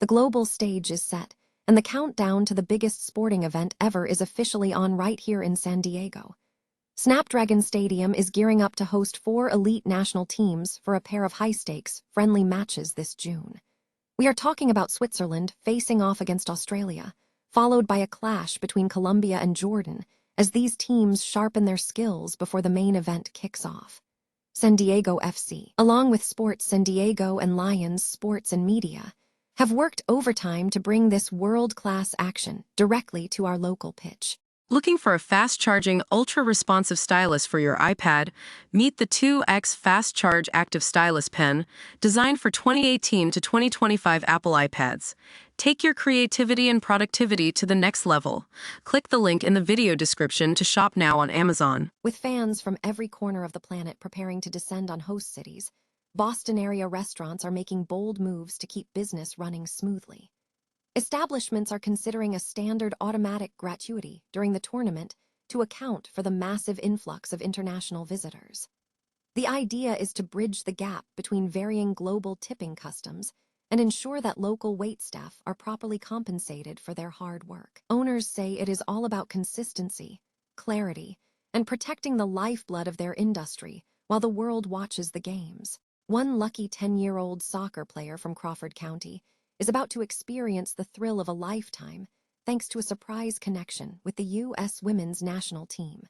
The global stage is set, and the countdown to the biggest sporting event ever is officially on right here in San Diego. Snapdragon Stadium is gearing up to host 4 elite national teams for a pair of high-stakes, friendly matches this June. We are talking about Switzerland facing off against Australia, followed by a clash between Colombia and Jordan as these teams sharpen their skills before the main event kicks off. San Diego FC, along with Sports San Diego and Lions Sports and Media, have worked overtime to bring this world-class action directly to our local pitch. Looking for a fast-charging, ultra-responsive stylus for your iPad? Meet the 2X Fast Charge Active Stylus Pen, designed for 2018 to 2025 Apple iPads. Take your creativity and productivity to the next level. Click the link in the video description to shop now on Amazon. With fans from every corner of the planet preparing to descend on host cities, Boston area restaurants are making bold moves to keep business running smoothly. Establishments are considering a standard automatic gratuity during the tournament to account for the massive influx of international visitors. The idea is to bridge the gap between varying global tipping customs and ensure that local waitstaff are properly compensated for their hard work. Owners say it is all about consistency, clarity, and protecting the lifeblood of their industry while the world watches the games. One lucky 10-year-old soccer player from Crawford County is about to experience the thrill of a lifetime thanks to a surprise connection with the U.S. women's national team.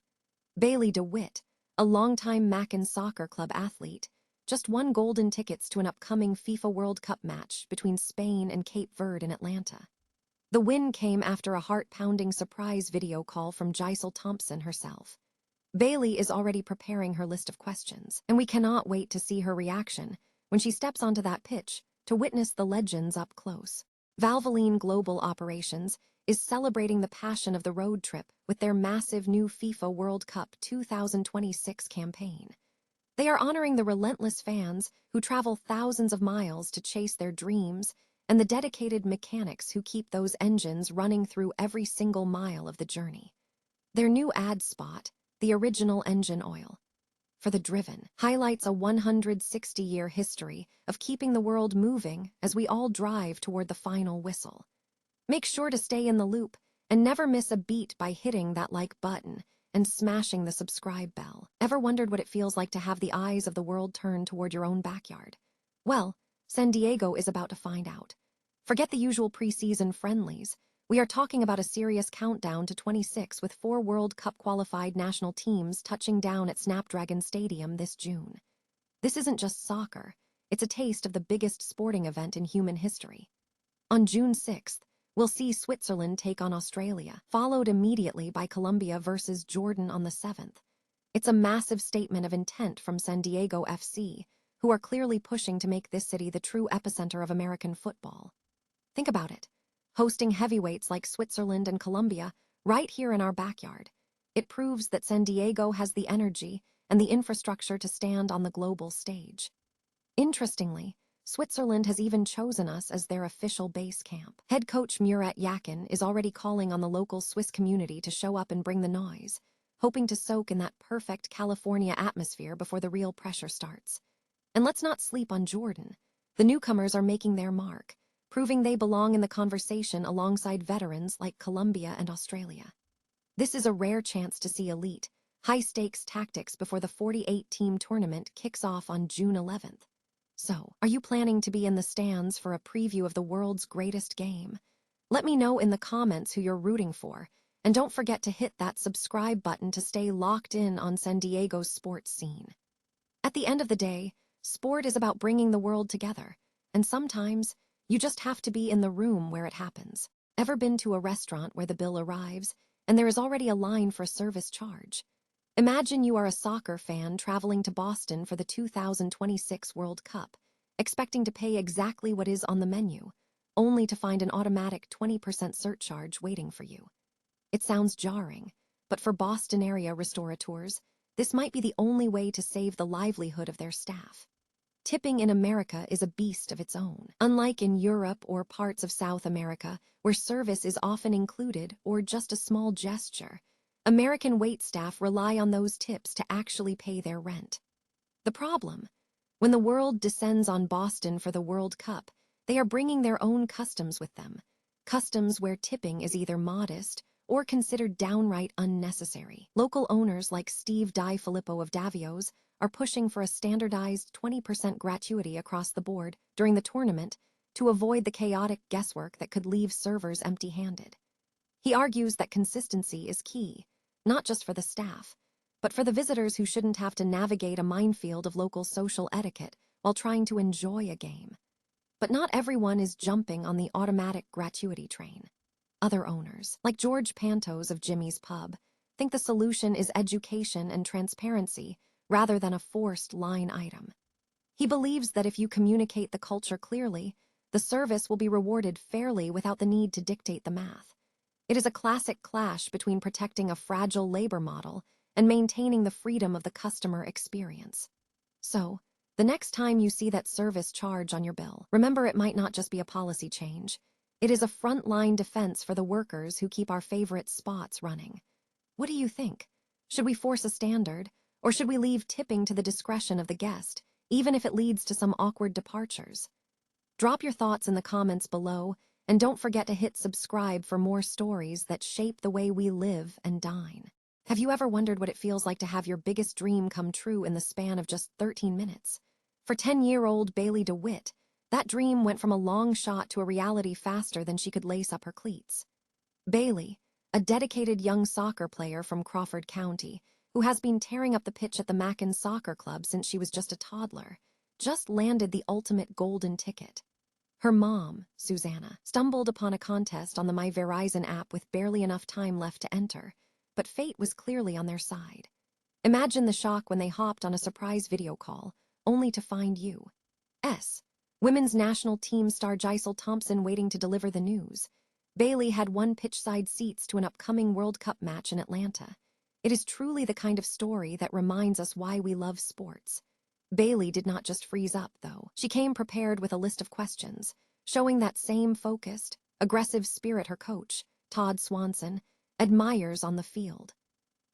Bailey DeWitt, a longtime Mackin Soccer Club athlete, just won golden tickets to an upcoming FIFA World Cup match between Spain and Cape Verde in Atlanta. The win came after a heart-pounding surprise video call from Giselle Thompson herself. Bailey is already preparing her list of questions, and we cannot wait to see her reaction when she steps onto that pitch to witness the legends up close. Valvoline Global Operations is celebrating the passion of the road trip with their massive new FIFA World Cup 2026 campaign. They are honoring the relentless fans who travel thousands of miles to chase their dreams and the dedicated mechanics who keep those engines running through every single mile of the journey. Their new ad spot, The Original Engine Oil for the Driven, highlights a 160-year history of keeping the world moving as we all drive toward the final whistle. Make sure to stay in the loop and never miss a beat by hitting that like button and smashing the subscribe bell. Ever wondered what it feels like to have the eyes of the world turn toward your own backyard? Well, San Diego is about to find out. Forget the usual preseason friendlies. We are talking about a serious countdown to 26 with 4 World Cup qualified national teams touching down at Snapdragon Stadium this June. This isn't just soccer, it's a taste of the biggest sporting event in human history. On June 6th, we'll see Switzerland take on Australia, followed immediately by Colombia versus Jordan on the 7th. It's a massive statement of intent from San Diego FC, who are clearly pushing to make this city the true epicenter of American football. Think about it. Hosting heavyweights like Switzerland and Colombia right here in our backyard. It proves that San Diego has the energy and the infrastructure to stand on the global stage. Interestingly, Switzerland has even chosen us as their official base camp. Head coach Murat Yakin is already calling on the local Swiss community to show up and bring the noise, hoping to soak in that perfect California atmosphere before the real pressure starts. And let's not sleep on Jordan. The newcomers are making their mark, proving they belong in the conversation alongside veterans like Colombia and Australia. This is a rare chance to see elite, high-stakes tactics before the 48-team tournament kicks off on June 11th. So, are you planning to be in the stands for a preview of the world's greatest game? Let me know in the comments who you're rooting for, and don't forget to hit that subscribe button to stay locked in on San Diego's sports scene. At the end of the day, sport is about bringing the world together, and sometimes you just have to be in the room where it happens. Ever been to a restaurant where the bill arrives and there is already a line for service charge? Imagine you are a soccer fan traveling to Boston for the 2026 World Cup, expecting to pay exactly what is on the menu, only to find an automatic 20% surcharge waiting for you. It sounds jarring, but for Boston area restaurateurs, this might be the only way to save the livelihood of their staff. Tipping in America is a beast of its own. Unlike in Europe or parts of South America, where service is often included or just a small gesture, American waitstaff rely on those tips to actually pay their rent. The problem? When the world descends on Boston for the World Cup, They are bringing their own customs with them, customs where tipping is either modest or considered downright unnecessary. Local owners like Steve DiFilippo of Davio's are pushing for a standardized 20% gratuity across the board during the tournament to avoid the chaotic guesswork that could leave servers empty-handed. He argues that consistency is key, not just for the staff, but for the visitors who shouldn't have to navigate a minefield of local social etiquette while trying to enjoy a game. But not everyone is jumping on the automatic gratuity train. Other owners, like George Pantos of Jimmy's Pub, think the solution is education and transparency rather than a forced line item. He believes that if you communicate the culture clearly, the service will be rewarded fairly without the need to dictate the math. It is a classic clash between protecting a fragile labor model and maintaining the freedom of the customer experience. So, the next time you see that service charge on your bill, remember it might not just be a policy change. It is a frontline defense for the workers who keep our favorite spots running. What do you think? Should we force a standard, or should we leave tipping to the discretion of the guest, even if it leads to some awkward departures? Drop your thoughts in the comments below, and don't forget to hit subscribe for more stories that shape the way we live and dine. Have you ever wondered what it feels like to have your biggest dream come true in the span of just 13 minutes? For 10-year-old Bailey DeWitt, that dream went from a long shot to a reality faster than she could lace up her cleats. Bailey, a dedicated young soccer player from Crawford County, who has been tearing up the pitch at the Mackin Soccer Club since she was just a toddler, just landed the ultimate golden ticket. Her mom, Susanna, stumbled upon a contest on the My Verizon app with barely enough time left to enter, but fate was clearly on their side. Imagine the shock when they hopped on a surprise video call, only to find you. Women's national team star Giselle Thompson waiting to deliver the news. Bailey had won pitchside seats to an upcoming World Cup match in Atlanta. It is truly the kind of story that reminds us why we love sports. Bailey did not just freeze up, though. She came prepared with a list of questions, showing that same focused, aggressive spirit her coach, Todd Swanson, admires on the field.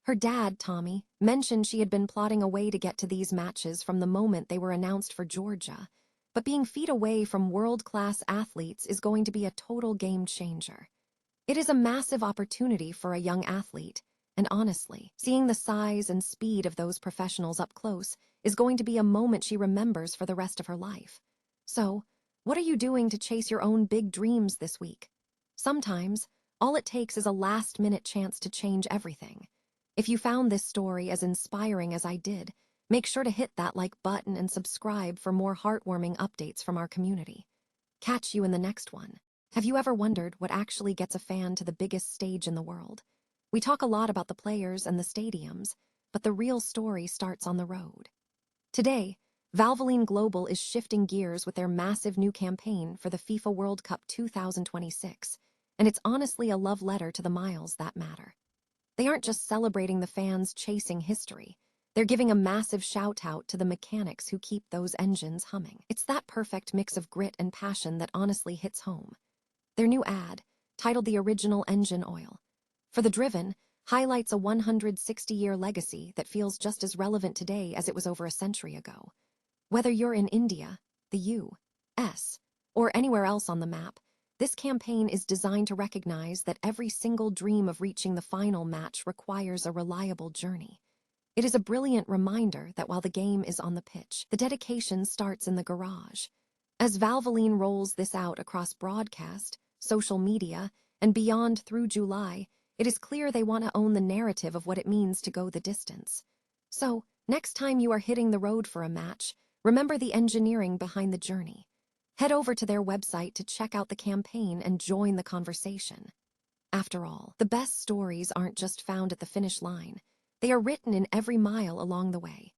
Her dad, Tommy, mentioned she had been plotting a way to get to these matches from the moment they were announced for Georgia, but being feet away from world-class athletes is going to be a total game changer. It is a massive opportunity for a young athlete, and honestly, seeing the size and speed of those professionals up close is going to be a moment she remembers for the rest of her life. So, what are you doing to chase your own big dreams this week? Sometimes, all it takes is a last-minute chance to change everything. If you found this story as inspiring as I did, make sure to hit that like button and subscribe for more heartwarming updates from our community. Catch you in the next one. Have you ever wondered what actually gets a fan to the biggest stage in the world? We talk a lot about the players and the stadiums, but the real story starts on the road. Today, Valvoline Global is shifting gears with their massive new campaign for the FIFA World Cup 2026, and it's honestly a love letter to the miles that matter. They aren't just celebrating the fans chasing history, they're giving a massive shout-out to the mechanics who keep those engines humming. It's that perfect mix of grit and passion that honestly hits home. Their new ad, titled The Original Engine Oil, for the driven, highlights a 160-year legacy that feels just as relevant today as it was over a century ago. Whether you're in India, the U.S., or anywhere else on the map, this campaign is designed to recognize that every single dream of reaching the final match requires a reliable journey. It is a brilliant reminder that while the game is on the pitch, the dedication starts in the garage. As Valvoline rolls this out across broadcast, social media, and beyond through July, it is clear they want to own the narrative of what it means to go the distance. So, next time you are hitting the road for a match, remember the engineering behind the journey. Head over to their website to check out the campaign and join the conversation. After all, the best stories aren't just found at the finish line. They are written in every mile along the way.